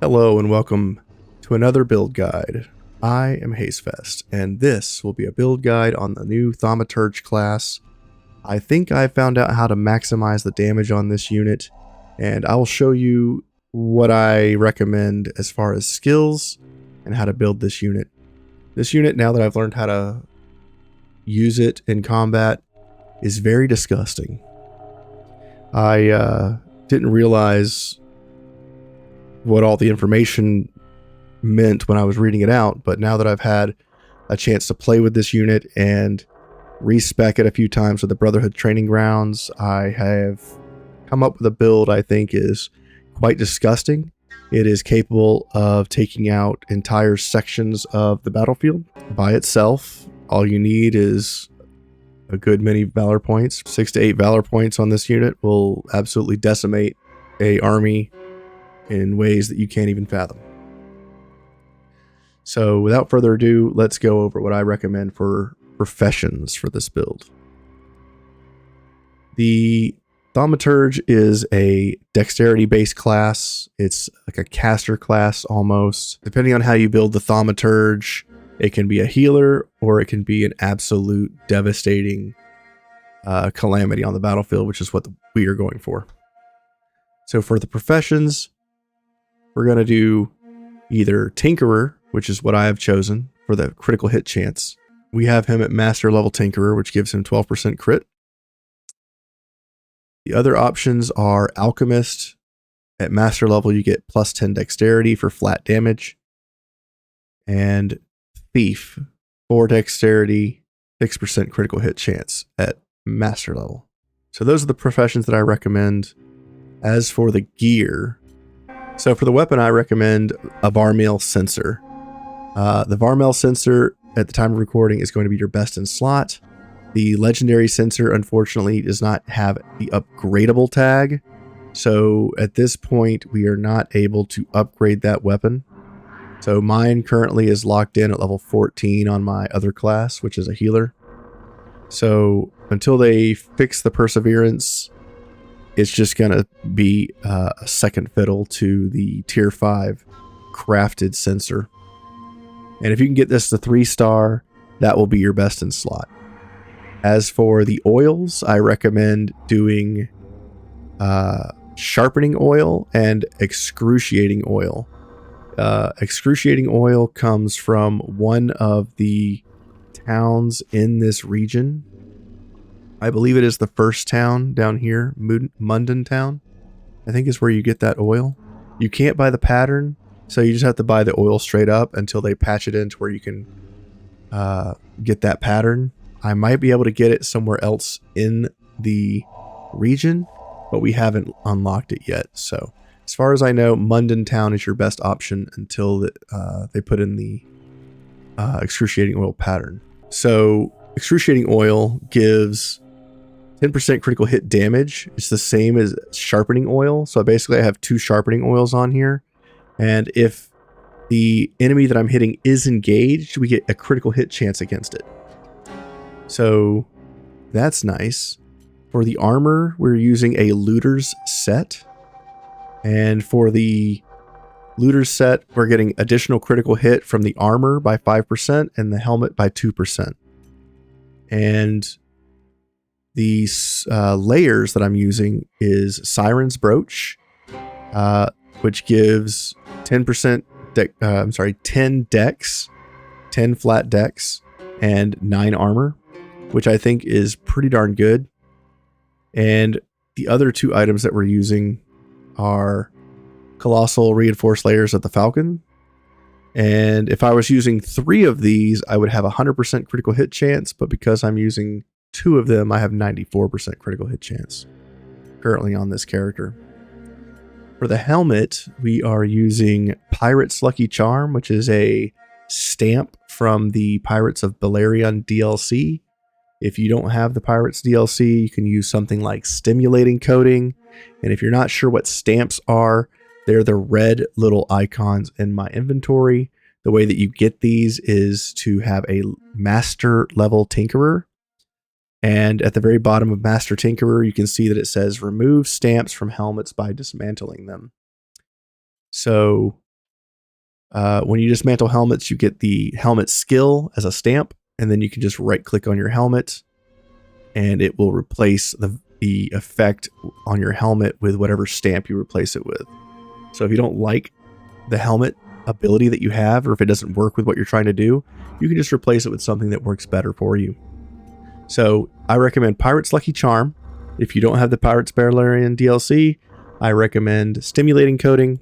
Hello and welcome to another build guide. I am Hazefest, and this will be a build guide on the new Thaumaturge class. I think I found out how to maximize the damage on this unit, and I will show you what I recommend as far as skills and how to build this unit. This unit, now that I've learned how to use it in combat, is very disgusting. I didn't realize what all the information meant when I was reading it out, but now that I've had a chance to play with this unit and respec it a few times with the Brotherhood training grounds, I have come up with a build I think is quite disgusting. It is capable of taking out entire sections of the battlefield by itself. All you need is a good many valor points. 6 to 8 valor points on this unit will absolutely decimate an army in ways that you can't even fathom. So without further ado, let's go over what I recommend for professions for this build. The Thaumaturge is a dexterity based class. It's like a caster class almost. Depending on how you build the Thaumaturge, it can be a healer or it can be an absolute devastating calamity on the battlefield, which is what we are going for. So for the professions, we're going to do either Tinkerer, which is what I have chosen for the critical hit chance. We have him at Master Level Tinkerer, which gives him 12% crit. The other options are Alchemist. At Master Level, you get plus 10 Dexterity for flat damage. And Thief, 4 Dexterity, 6% critical hit chance at Master Level. So those are the professions that I recommend. As for the gear, so for the weapon, I recommend a Varmail Censor. The Varmail Censor at the time of recording is going to be your best in slot. The Legendary Censor, unfortunately, does not have the upgradable tag. So at this point, we are not able to upgrade that weapon. So mine currently is locked in at level 14 on my other class, which is a healer. So until they fix the Perseverance, it's just going to be a second fiddle to the tier 5 crafted Censor. And if you can get this to 3-star, that will be your best in slot. As for the oils, I recommend doing Sharpening Oil and Excruciating Oil. Excruciating Oil comes from one of the towns in this region. I believe it is the first town down here, Munden Town, I think is where you get that oil. You can't buy the pattern, so you just have to buy the oil straight up until they patch it into where you can get that pattern. I might be able to get it somewhere else in the region, but we haven't unlocked it yet. So as far as I know, Munden Town is your best option until they put in the Excruciating Oil pattern. So Excruciating Oil gives 10% critical hit damage. It's the same as Sharpening Oil. So basically I have 2 Sharpening Oils on here. And if the enemy that I'm hitting is engaged, we get a critical hit chance against it. So that's nice. For the armor, we're using a Looter's set. And for the Looter's set, we're getting additional critical hit from the armor by 5% and the helmet by 2%. And the layers that I'm using is Siren's Brooch, which gives 10% 10 dex, 10 flat dex, and 9 armor, which I think is pretty darn good. And the other 2 items that we're using are Colossal Reinforced Layers of the Falcon. And if I was using 3 of these, I would have 100% critical hit chance, but because I'm using 2 of them, I have 94% critical hit chance currently on this character. For the helmet, we are using Pirate's Lucky Charm, which is a stamp from the Pirates of Balerion DLC. If you don't have the Pirates DLC, you can use something like Stimulating Coating. And if you're not sure what stamps are, they're the red little icons in my inventory. The way that you get these is to have a Master Level Tinkerer. And at the very bottom of Master Tinkerer, you can see that it says remove stamps from helmets by dismantling them. So When you dismantle helmets, you get the helmet skill as a stamp, and then you can just right click on your helmet and it will replace the effect on your helmet with whatever stamp you replace it with. So if you don't like the helmet ability that you have, or if it doesn't work with what you're trying to do, you can just replace it with something that works better for you. So I recommend Pirate's Lucky Charm. If you don't have the Pirate's Barbarian DLC, I recommend Stimulating Coating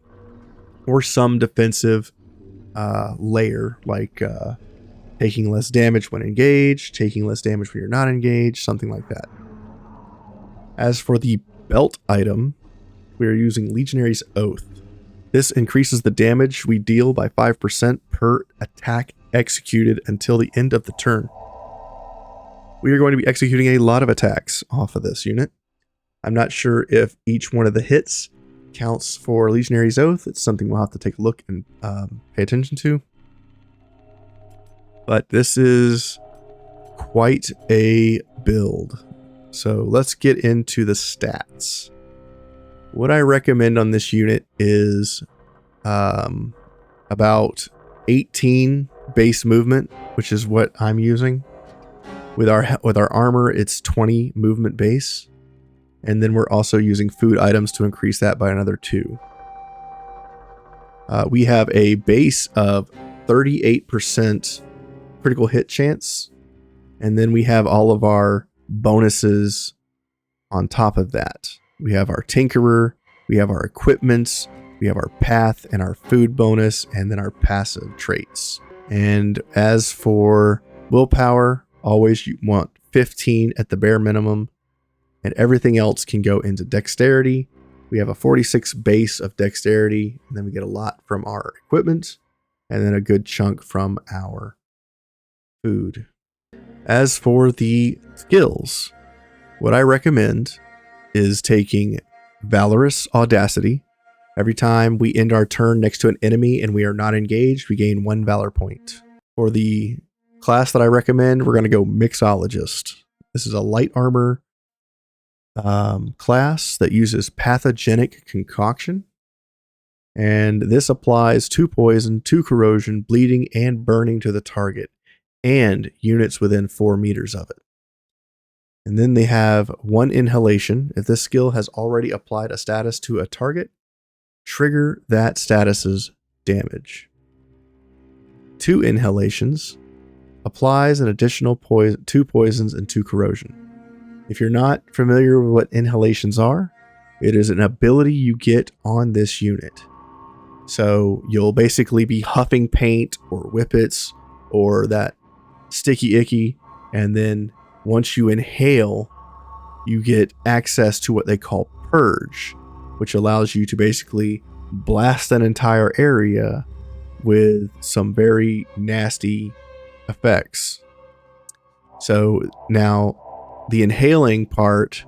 or some defensive layer, like taking less damage when engaged, taking less damage when you're not engaged, something like that. As for the belt item, we are using Legionary's Oath. This increases the damage we deal by 5% per attack executed until the end of the turn. We are going to be executing a lot of attacks off of this unit. I'm not sure if each one of the hits counts for Legionary's Oath. It's something we'll have to take a look and pay attention to. But this is quite a build. So let's get into the stats. What I recommend on this unit is about 18 base movement, which is what I'm using. With our armor, it's 20 movement base. And then we're also using food items to increase that by another 2. We have a base of 38% critical hit chance. And then we have all of our bonuses on top of that. We have our Tinkerer, we have our equipment, we have our path and our food bonus, and then our passive traits. And as for willpower, always you want 15 at the bare minimum, and everything else can go into dexterity. We have a 46 base of dexterity, and then we get a lot from our equipment, and then a good chunk from our food. As for the skills, what I recommend is taking Valorous Audacity. Every time we end our turn next to an enemy and we are not engaged, we gain 1 Valor point. For the class that I recommend, we're going to go Mixologist. This is a light armor class that uses Pathogenic Concoction. And this applies 2 poison, 2 corrosion, bleeding, and burning to the target, and units within 4 meters of it. And then they have 1 inhalation. If this skill has already applied a status to a target, trigger that status's damage. 2 inhalations applies an additional 2 poisons and 2 corrosion. If you're not familiar with what inhalations are, it is an ability you get on this unit. So you'll basically be huffing paint or whippets or that sticky icky, and then once you inhale, you get access to what they call Purge, which allows you to basically blast an entire area with some very nasty effects. So now the inhaling part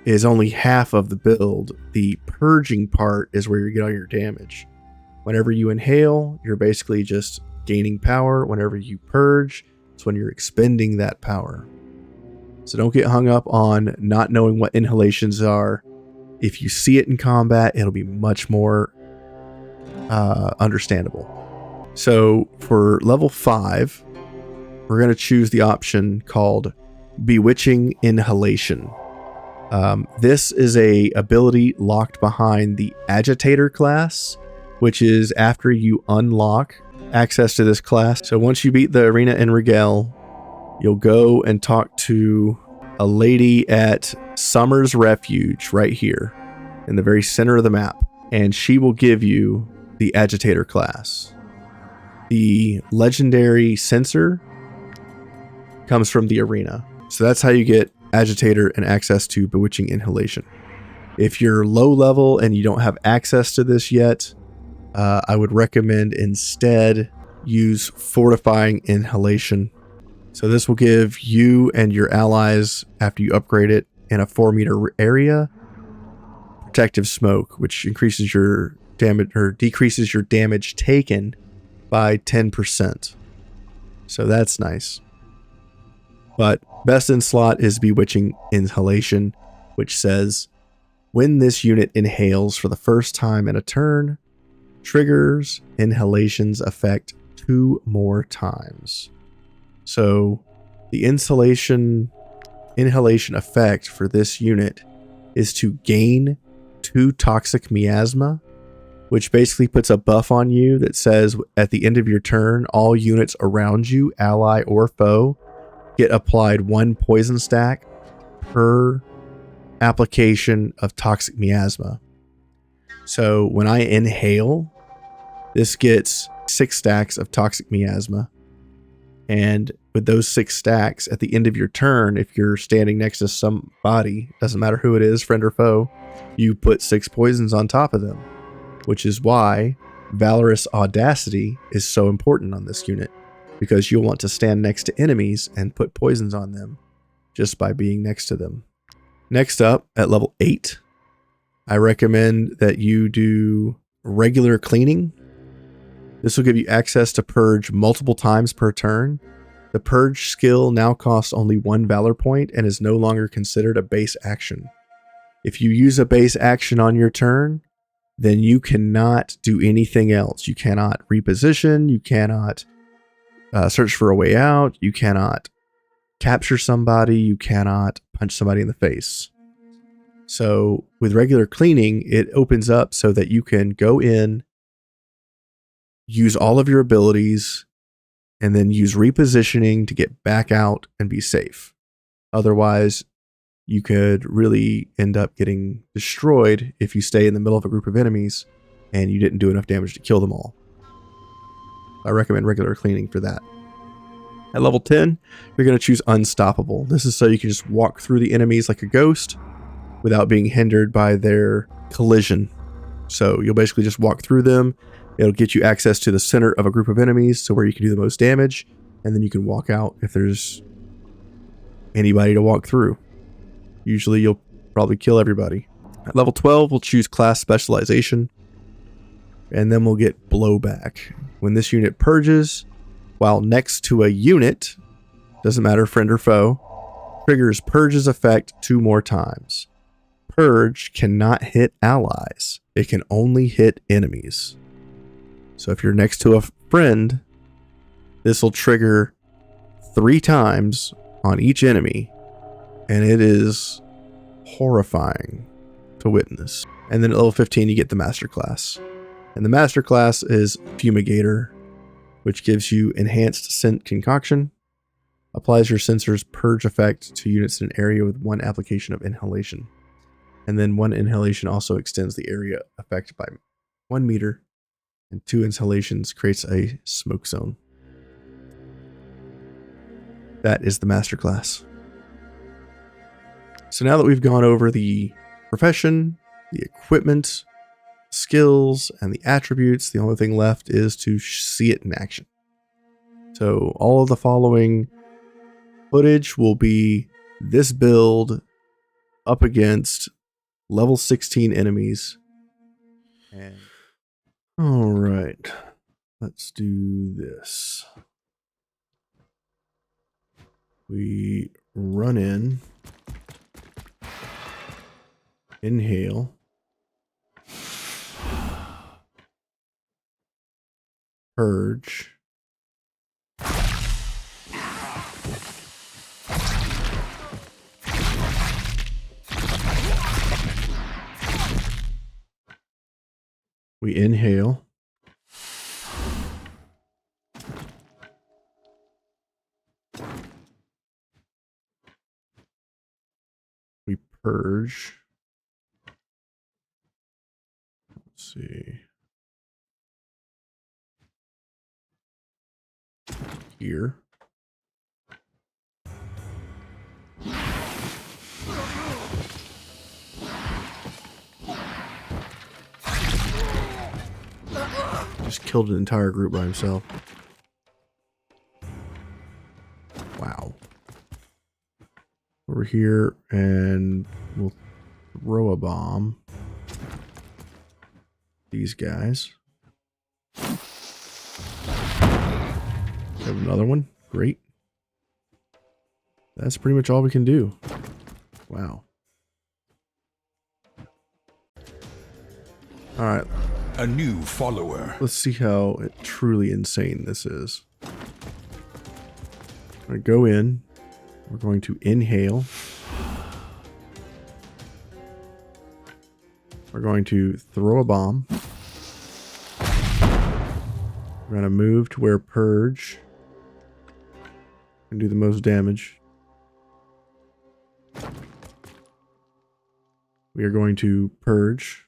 is only half of the build. The purging part is where you get all your damage. Whenever you inhale, you're basically just gaining power. Whenever you purge, it's when you're expending that power. So don't get hung up on not knowing what inhalations are. If you see it in combat, it'll be much more understandable. So for level 5, we're going to choose the option called Bewitching Inhalation. This is a ability locked behind the Agitator class, which is after you unlock access to this class. So once you beat the arena in Regale, you'll go and talk to a lady at Summer's Refuge right here in the very center of the map, and she will give you the Agitator class. The legendary Censor comes from the arena. So that's how you get Agitator and access to Bewitching Inhalation. If you're low level and you don't have access to this yet, I would recommend instead use Fortifying Inhalation. So this will give you and your allies, after you upgrade it, in a 4-meter area, Protective Smoke, which increases your damage or decreases your damage taken by 10%. So that's nice. But best in slot is Bewitching Inhalation, which says, when this unit inhales for the first time in a turn, triggers Inhalation's effect 2 more times. So the inhalation effect for this unit is to gain 2 toxic miasma, which basically puts a buff on you that says at the end of your turn, all units around you, ally or foe, get applied 1 poison stack per application of toxic miasma. So when I inhale, this gets 6 stacks of toxic miasma. And with those 6 stacks, at the end of your turn, if you're standing next to somebody, doesn't matter who it is, friend or foe, you put 6 poisons on top of them, which is why Valorous Audacity is so important on this unit, because you'll want to stand next to enemies and put poisons on them just by being next to them. Next up, at level 8, I recommend that you do regular cleaning. This will give you access to purge multiple times per turn. The purge skill now costs only 1 valor point and is no longer considered a base action. If you use a base action on your turn, then you cannot do anything else. You cannot reposition, you cannot search for a way out, you cannot capture somebody, you cannot punch somebody in the face. So with regular cleaning, it opens up so that you can go in, use all of your abilities, and then use repositioning to get back out and be safe. Otherwise, you could really end up getting destroyed if you stay in the middle of a group of enemies and you didn't do enough damage to kill them all. I recommend regular cleaning for that. At level 10, you're going to choose Unstoppable. This is so you can just walk through the enemies like a ghost without being hindered by their collision. So you'll basically just walk through them. It'll get you access to the center of a group of enemies, so where you can do the most damage, and then you can walk out if there's anybody to walk through. Usually you'll probably kill everybody. At level 12, we'll choose class Specialization, and then we'll get Blowback. When this unit purges, while next to a unit, doesn't matter friend or foe, triggers Purge's effect 2 more times. Purge cannot hit allies. It can only hit enemies. So if you're next to a friend, this will trigger 3 times on each enemy, and it is horrifying to witness. And then at level 15, you get the Master Class. And the Master Class is Fumigator, which gives you Enhanced Scent Concoction, applies your Censor's Purge effect to units in an area with 1 application of Inhalation. And then 1 Inhalation also extends the area effect by 1 meter, and 2 inhalations creates a smoke zone. That is the Master Class. So now that we've gone over the profession, the equipment, skills, and the attributes, the only thing left is to see it in action. So all of the following footage will be this build up against level 16 enemies. And all right, let's do this. We run in, inhale, purge, we inhale, we purge. Let's see. Here. Just killed an entire group by himself. Wow. Over here, and we'll throw a bomb. These guys. Have another one. Great. That's pretty much all we can do. Wow. All right. A new follower. Let's see how truly insane this is. I'm going to go in. We're going to inhale. We're going to throw a bomb. We're going to move to where Purge can do the most damage. We are going to Purge.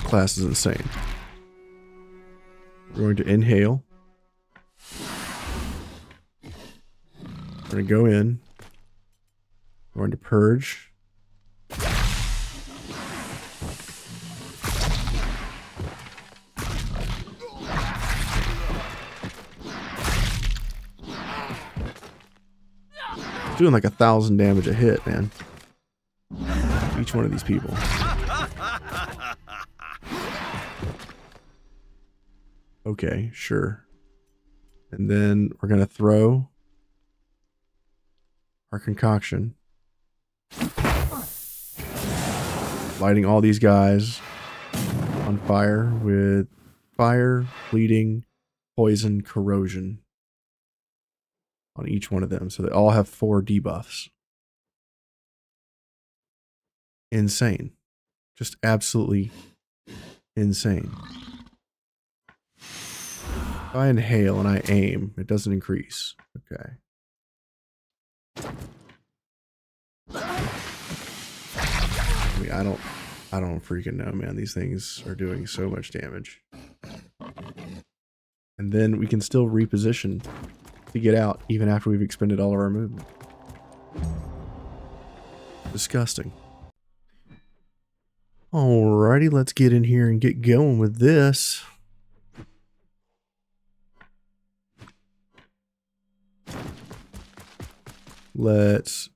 Class is insane. We're going to inhale. We're going to go in. We're going to purge. Doing like 1,000 damage a hit, man. Each one of these people. Okay, sure. And then we're going to throw our concoction. Lighting all these guys on fire with fire, bleeding, poison, corrosion on each one of them. So they all have 4 debuffs. Insane. Just absolutely insane. If I inhale and I aim, it doesn't increase. Okay. I mean, I don't freaking know, man. These things are doing so much damage. And then we can still reposition to get out even after we've expended all of our movement. Disgusting. Alrighty, let's get in here and get going with this. Let's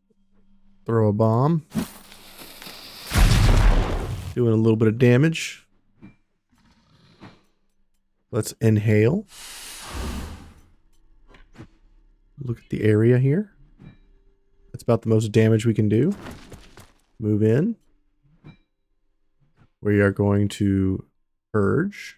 throw a bomb. Doing a little bit of damage. Let's inhale. Look at the area here. That's about the most damage we can do. Move in. We are going to purge.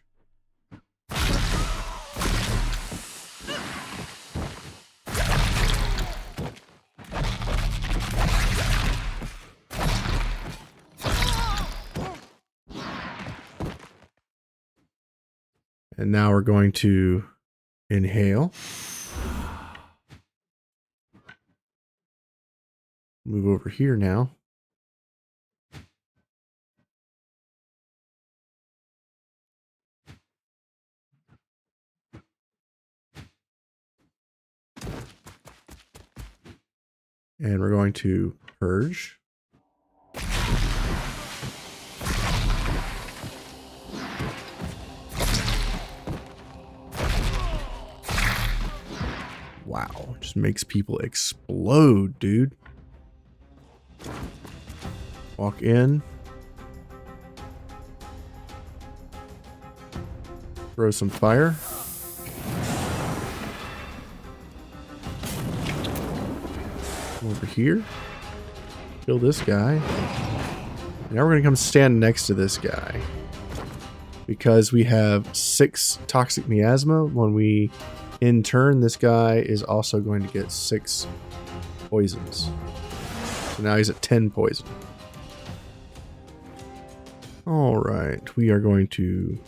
And now we're going to inhale. Move over here now. And we're going to purge. Wow, just makes people explode, dude. Walk in. Throw some fire. Over here. Kill this guy. Now we're going to come stand next to this guy. Because we have 6 toxic miasma. When we in turn, this guy is also going to get 6 poisons. So now he's at 10 poison. Alright, we are going to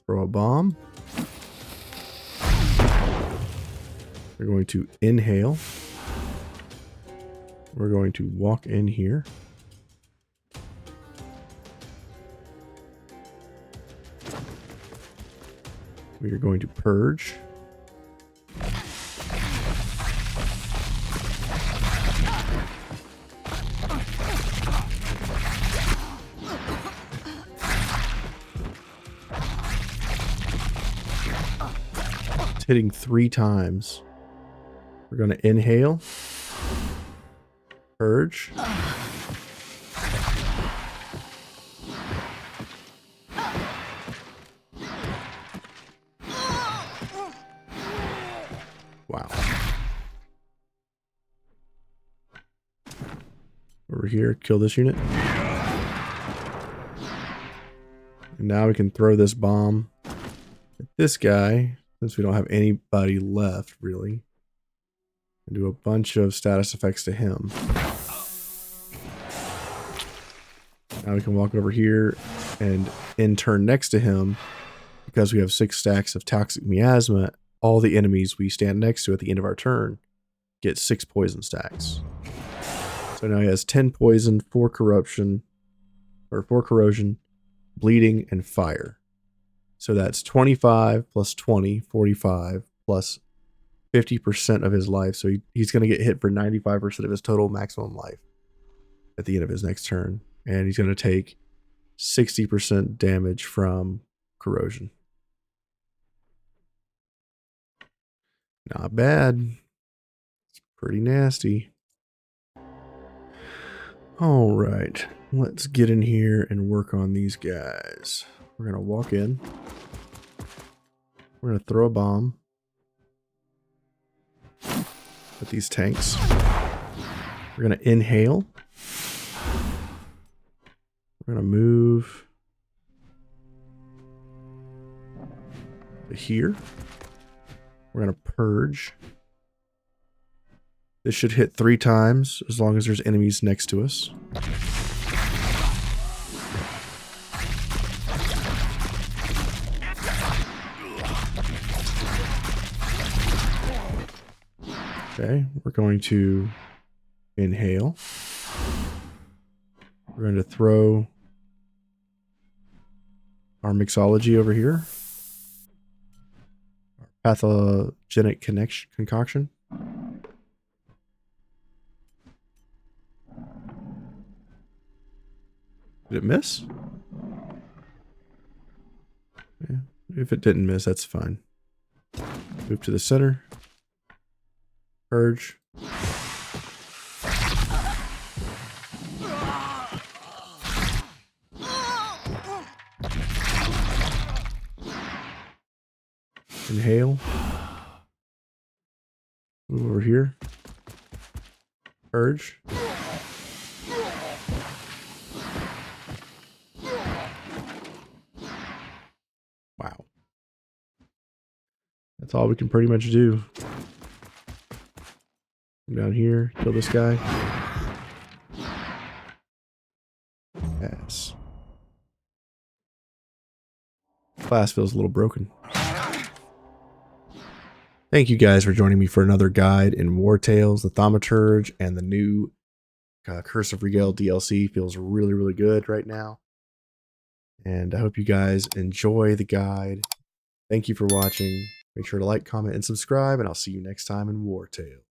throw a bomb. We're going to inhale. We're going to walk in here. We are going to purge. It's hitting 3 times. We're going to inhale. Purge. Wow. Over here, kill this unit. And now we can throw this bomb at this guy, since we don't have anybody left, really. And do a bunch of status effects to him. Now we can walk over here and in turn next to him, because we have 6 stacks of Toxic Miasma, all the enemies we stand next to at the end of our turn get 6 poison stacks. So now he has 10 poison, 4 corruption, or 4 corrosion, bleeding, and fire. So that's 25 plus 20, 45, plus 50% of his life. So he's going to get hit for 95% of his total maximum life at the end of his next turn. And he's going to take 60% damage from corrosion. Not bad. It's pretty nasty. All right, let's get in here and work on these guys. We're going to walk in. We're going to throw a bomb at these tanks. We're going to inhale. We're going to move to here. We're going to purge. This should hit 3 times as long as there's enemies next to us. Okay, we're going to inhale. We're going to throw our mixology over here. Our pathogenic concoction. Did it miss? Yeah, if it didn't miss, that's fine. Move to the center. Purge. Inhale. Move over here. Purge. Wow. That's all we can pretty much do. Come down here, kill this guy. Yes. Class feels a little broken. Thank you guys for joining me for another guide in Wartales, the Thaumaturge, and the new Curse of Regale DLC. Feels really, really good right now. And I hope you guys enjoy the guide. Thank you for watching. Make sure to like, comment, and subscribe, and I'll see you next time in Wartales.